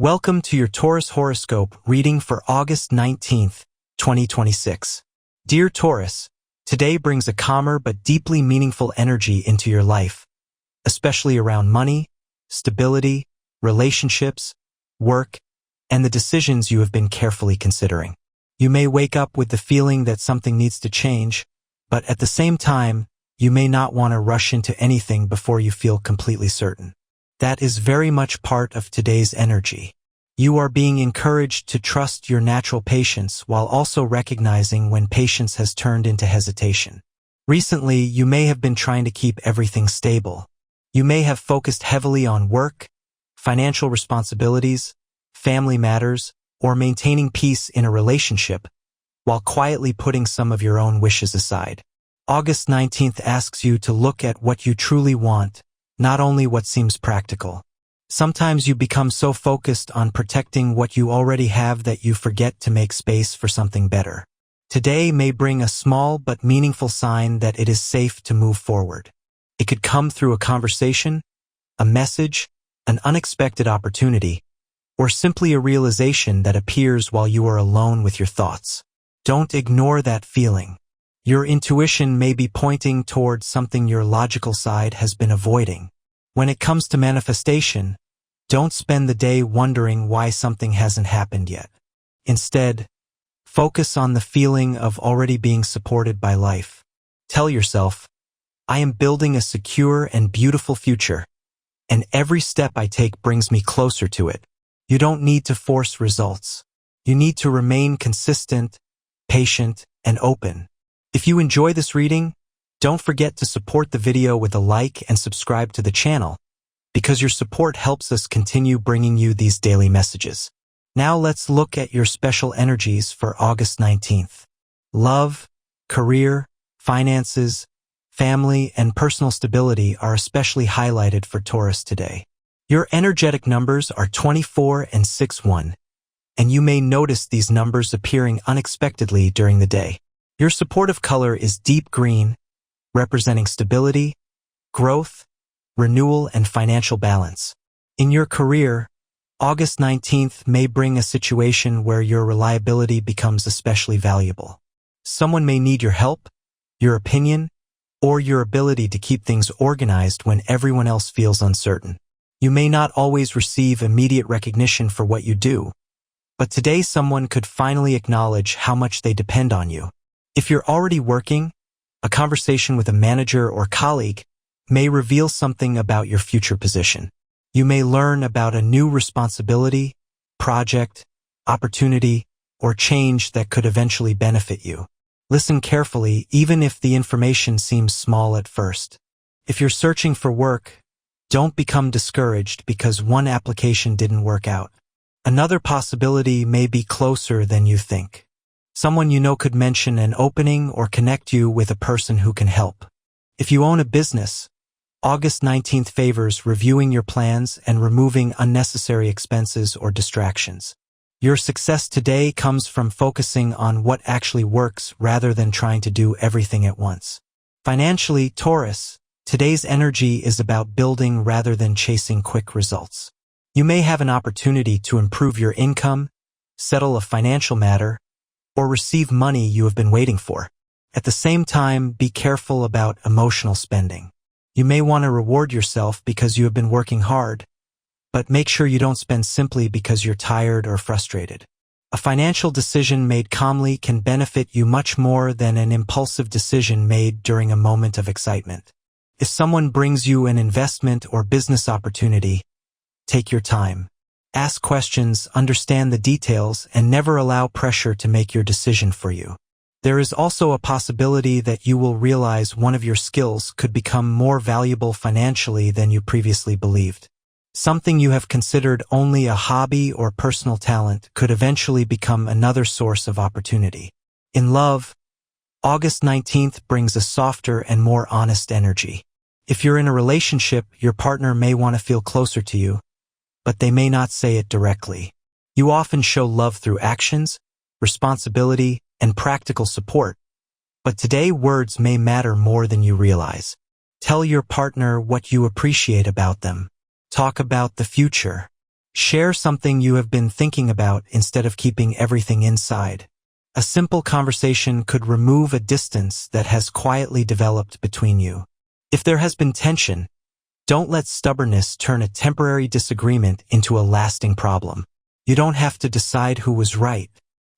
Welcome to your Taurus horoscope reading for August 19th, 2026. Dear Taurus, today brings a calmer but deeply meaningful energy into your life, especially around money, stability, relationships, work, and the decisions you have been carefully considering. You may wake up with the feeling that something needs to change, but at the same time, you may not want to rush into anything before you feel completely certain. That is very much part of today's energy. You are being encouraged to trust your natural patience while also recognizing when patience has turned into hesitation. Recently, you may have been trying to keep everything stable. You may have focused heavily on work, financial responsibilities, family matters, or maintaining peace in a relationship, while quietly putting some of your own wishes aside. August 19th asks you to look at what you truly want, not only what seems practical. Sometimes you become so focused on protecting what you already have that you forget to make space for something better. Today may bring a small but meaningful sign that it is safe to move forward. It could come through a conversation, a message, an unexpected opportunity, or simply a realization that appears while you are alone with your thoughts. Don't ignore that feeling. Your intuition may be pointing towards something your logical side has been avoiding. When it comes to manifestation, don't spend the day wondering why something hasn't happened yet. Instead, focus on the feeling of already being supported by life. Tell yourself, I am building a secure and beautiful future, and every step I take brings me closer to it. You don't need to force results. You need to remain consistent, patient, and open. If you enjoy this reading, don't forget to support the video with a like and subscribe to the channel, because your support helps us continue bringing you these daily messages. Now let's look at your special energies for August 19th. Love, career, finances, family, and personal stability are especially highlighted for Taurus today. Your energetic numbers are 24 and 61, and you may notice these numbers appearing unexpectedly during the day. Your supportive color is deep green, representing stability, growth, renewal, and financial balance. In your career, August 19th may bring a situation where your reliability becomes especially valuable. Someone may need your help, your opinion, or your ability to keep things organized when everyone else feels uncertain. You may not always receive immediate recognition for what you do, but today someone could finally acknowledge how much they depend on you. If you're already working, a conversation with a manager or colleague may reveal something about your future position. You may learn about a new responsibility, project, opportunity, or change that could eventually benefit you. Listen carefully, even if the information seems small at first. If you're searching for work, don't become discouraged because one application didn't work out. Another possibility may be closer than you think. Someone you know could mention an opening or connect you with a person who can help. If you own a business, August 19th favors reviewing your plans and removing unnecessary expenses or distractions. Your success today comes from focusing on what actually works rather than trying to do everything at once. Financially, Taurus, today's energy is about building rather than chasing quick results. You may have an opportunity to improve your income, settle a financial matter, or receive money you have been waiting for. At the same time, be careful about emotional spending. You may want to reward yourself because you have been working hard, but make sure you don't spend simply because you're tired or frustrated. A financial decision made calmly can benefit you much more than an impulsive decision made during a moment of excitement. If someone brings you an investment or business opportunity, take your time. Ask questions, understand the details, and never allow pressure to make your decision for you. There is also a possibility that you will realize one of your skills could become more valuable financially than you previously believed. Something you have considered only a hobby or personal talent could eventually become another source of opportunity. In love, August 19th brings a softer and more honest energy. If you're in a relationship, your partner may want to feel closer to you, but they may not say it directly. You often show love through actions, responsibility, and practical support, but today words may matter more than you realize. Tell your partner what you appreciate about them. Talk about the future. Share something you have been thinking about instead of keeping everything inside. A simple conversation could remove a distance that has quietly developed between you. If there has been tension, don't let stubbornness turn a temporary disagreement into a lasting problem. You don't have to decide who was right.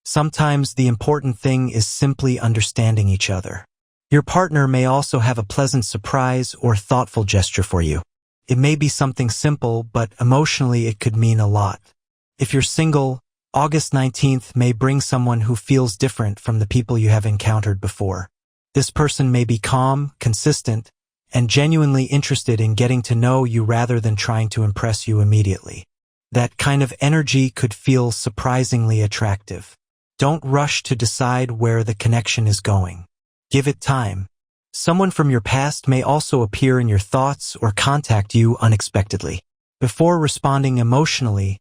Sometimes the important thing is simply understanding each other. Your partner may also have a pleasant surprise or thoughtful gesture for you. It may be something simple, but emotionally it could mean a lot. If you're single, August 19th may bring someone who feels different from the people you have encountered before. This person may be calm, consistent, and genuinely interested in getting to know you rather than trying to impress you immediately. That kind of energy could feel surprisingly attractive. Don't rush to decide where the connection is going. Give it time. Someone from your past may also appear in your thoughts or contact you unexpectedly. Before responding emotionally,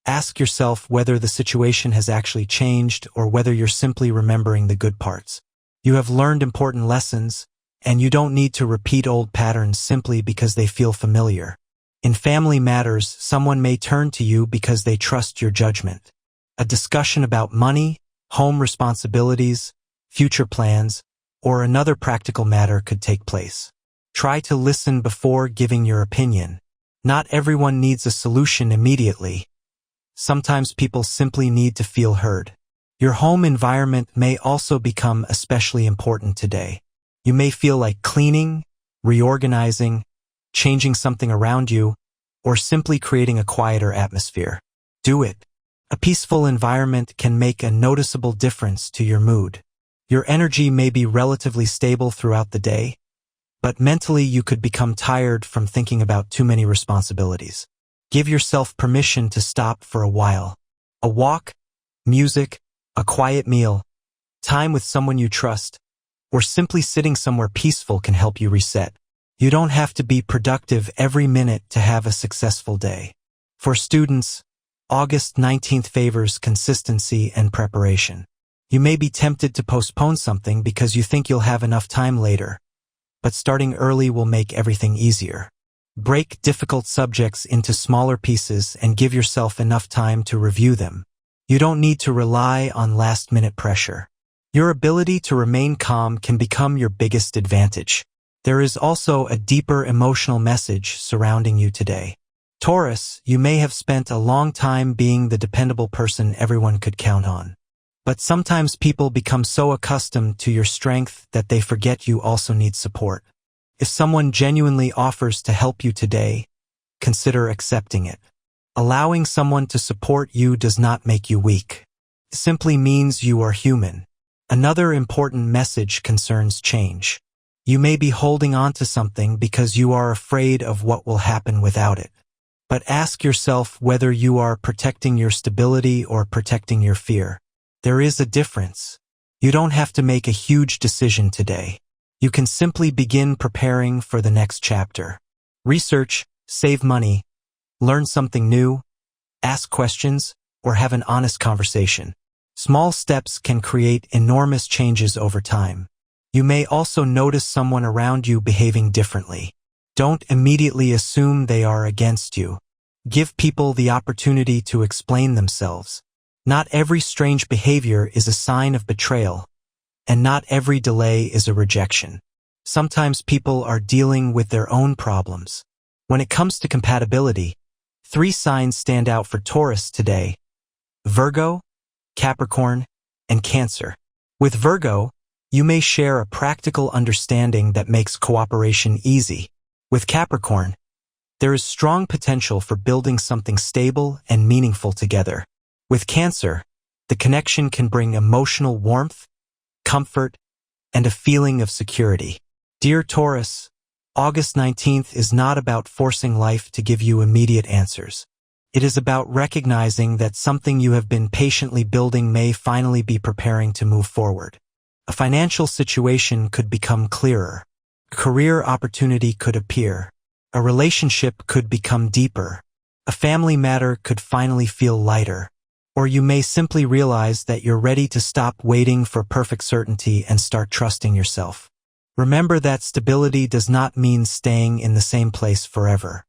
ask yourself whether the situation has actually changed or whether you're simply remembering the good parts. You have learned important lessons, and you don't need to repeat old patterns simply because they feel familiar. In family matters, someone may turn to you because they trust your judgment. A discussion about money, home responsibilities, future plans, or another practical matter could take place. Try to listen before giving your opinion. Not everyone needs a solution immediately. Sometimes people simply need to feel heard. Your home environment may also become especially important today. You may feel like cleaning, reorganizing, changing something around you, or simply creating a quieter atmosphere. Do it. A peaceful environment can make a noticeable difference to your mood. Your energy may be relatively stable throughout the day, but mentally you could become tired from thinking about too many responsibilities. Give yourself permission to stop for a while. A walk, music, a quiet meal, time with someone you trust, or simply sitting somewhere peaceful can help you reset. You don't have to be productive every minute to have a successful day. For students, August 19th favors consistency and preparation. You may be tempted to postpone something because you think you'll have enough time later, but starting early will make everything easier. Break difficult subjects into smaller pieces and give yourself enough time to review them. You don't need to rely on last-minute pressure. Your ability to remain calm can become your biggest advantage. There is also a deeper emotional message surrounding you today. Taurus, you may have spent a long time being the dependable person everyone could count on. But sometimes people become so accustomed to your strength that they forget you also need support. If someone genuinely offers to help you today, consider accepting it. Allowing someone to support you does not make you weak. It simply means you are human. Another important message concerns change. You may be holding on to something because you are afraid of what will happen without it. But ask yourself whether you are protecting your stability or protecting your fear. There is a difference. You don't have to make a huge decision today. You can simply begin preparing for the next chapter. Research, save money, learn something new, ask questions, or have an honest conversation. Small steps can create enormous changes over time. You may also notice someone around you behaving differently. Don't immediately assume they are against you. Give people the opportunity to explain themselves. Not every strange behavior is a sign of betrayal, and not every delay is a rejection. Sometimes people are dealing with their own problems. When it comes to compatibility, 3 signs stand out for Taurus today: Virgo, Capricorn, and Cancer. With Virgo, you may share a practical understanding that makes cooperation easy. With Capricorn, there is strong potential for building something stable and meaningful together. With Cancer, the connection can bring emotional warmth, comfort, and a feeling of security. Dear Taurus, August 19th is not about forcing life to give you immediate answers. It is about recognizing that something you have been patiently building may finally be preparing to move forward. A financial situation could become clearer. A career opportunity could appear. A relationship could become deeper. A family matter could finally feel lighter. Or you may simply realize that you're ready to stop waiting for perfect certainty and start trusting yourself. Remember that stability does not mean staying in the same place forever.